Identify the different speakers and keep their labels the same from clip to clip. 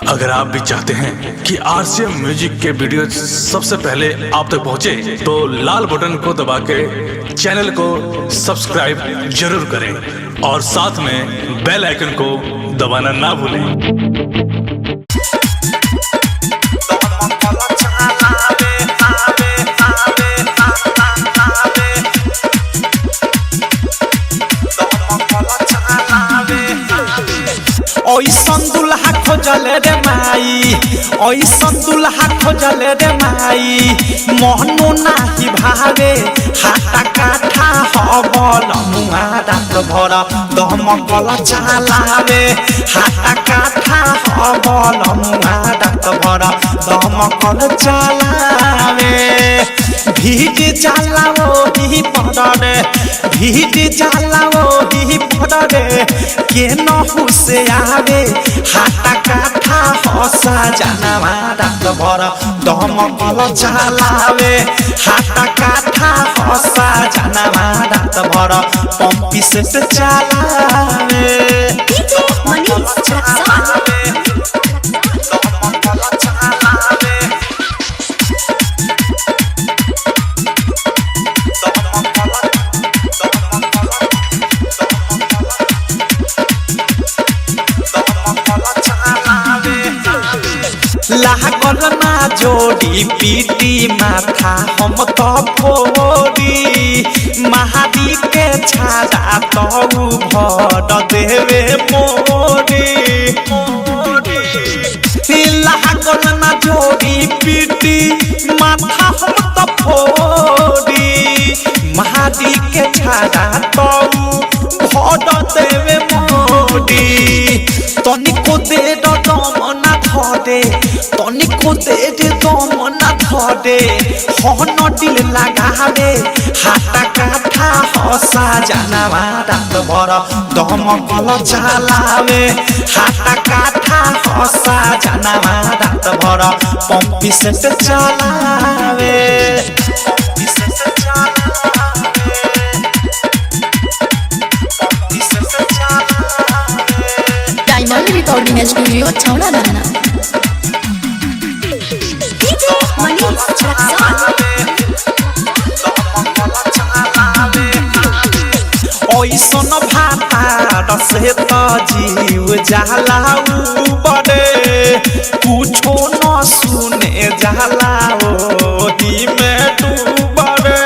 Speaker 1: अगर आप भी चाहते हैं कि आरसीएम म्यूजिक के वीडियो सबसे पहले आप तक पहुंचे, तो लाल बटन को दबा के चैनल को सब्सक्राइब जरूर करें और साथ में बेल आइकन को दबाना ना भूलें।
Speaker 2: ओइसन दुल्हा खोजल रे माई, ओइसन दुल्हा खोजल रे माई, मोहनो नाही भावे हाटा काठा हबल मुआ रात भर दमकल चलावे, हाटा काठा हबल मुआ रात भर दमकल चलावे। भीज जाला ओही पड़े, भीज जाला ओही पड़े, के नहु से आवे हाटा काठा हसा जानवा रात भर दमकल चलावे, हाटा काठा हसा जानवा रात भर पंपी सेट चलावे। लागल ना जोड़ी पीटी माथा हम तो फोड़ी, महादी के छाड़ा तो भर देवे मोड़ी। लागल ना जोड़ी पीटी माथा हम तो फोड़ी, महादी के छाड़ा तो भर देवे मोड़ी। तनिको दे दम ना धरे, तनिको दे दम ना धरे, हन दिल लगावे हाटा काठा हसा जानवा रात भर दमकल चलावे, हाटा काठा हसा जानवा रात भर पंपी सेट चलावे। पंपी सेट चलावे, पंपी सेट चलावे।
Speaker 3: डायमंड रिकॉर्डिंग स्टूडियो छौड़ा दाना।
Speaker 2: ओइसन भाता से तो जीव जाला बड़े, कुछो न सुने जाला ओही में डूबरे।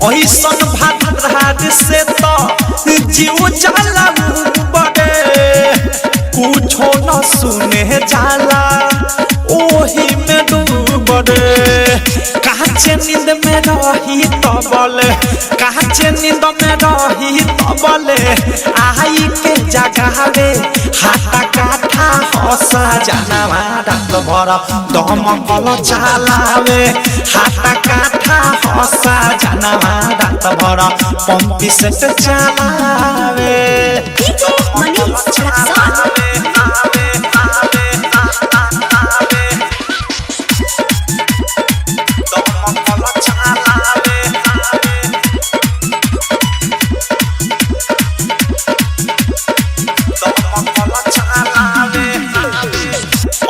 Speaker 2: ओइसन भाता से तो जीव जाला बड़े, कुछो न सुने जाला ओही में डूबरे। काचे नींद में रही तबले, काचे नींद में रही तबले, आई के जगावे हाटा काठा हसा जानवा रात भर दमकल चलावे, हाटा काठा हसा जानवा रात भर पंपी सेट चलावे।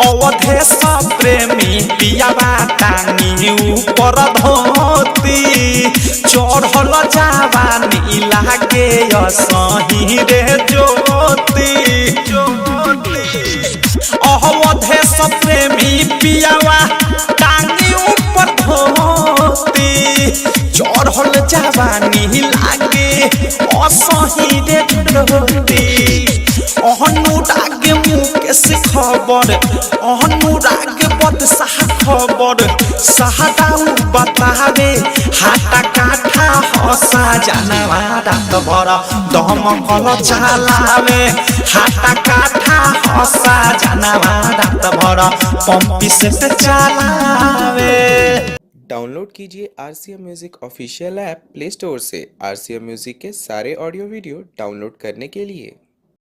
Speaker 2: अवधेश प्रेमी पियाबा टांगी ऊपर धोती, चढ़ल जवानी लागे असही रे ज्योति। अवधेश प्रेमी पियाबा टांगी ऊपर धोती, चढ़ल जवानी लागे असही रे ज्योति। अनुराग मुकेश खबर, अनुराग बदशाह खबर, सहदाऊ बतावे हाटा काठा हसा जानवा रात भर दमकल चलावे, हाटा काठा हसा जानवा रात भर पंपी सेट चलावे।
Speaker 4: डाउनलोड कीजिए RCM music official app play store से। आरसीएम म्यूजिक के सारे ऑडियो वीडियो डाउनलोड करने के लिए